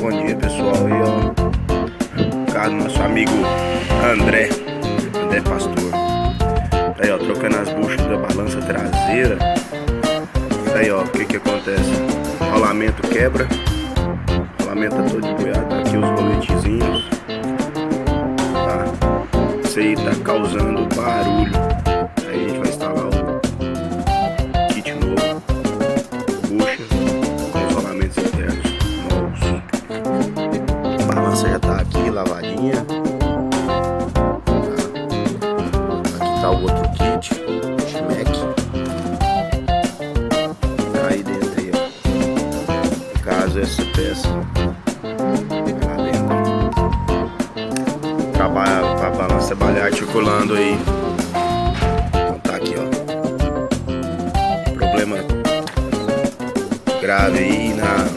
Bom dia, pessoal. Aí, ó, carro do nosso amigo André Pastor. Aí, ó, trocando as buchas da balança traseira. Aí, ó, o que acontece? O rolamento quebra. O rolamento tá todo empoeirado. Aqui os roletezinhos. Tá? Isso aí tá causando barulho. Aí a gente vai instalar o kit novo. Bucha com os rolamentos internos novos. A balança já tá aqui lavadinha. Aqui tá o outro kit, Schmeck. Tá aí dentro aí, ó. No caso, essa peça lá dentro. Trabalha pra balança trabalhar articulando aí. Então tá aqui, ó. Problema grave aí na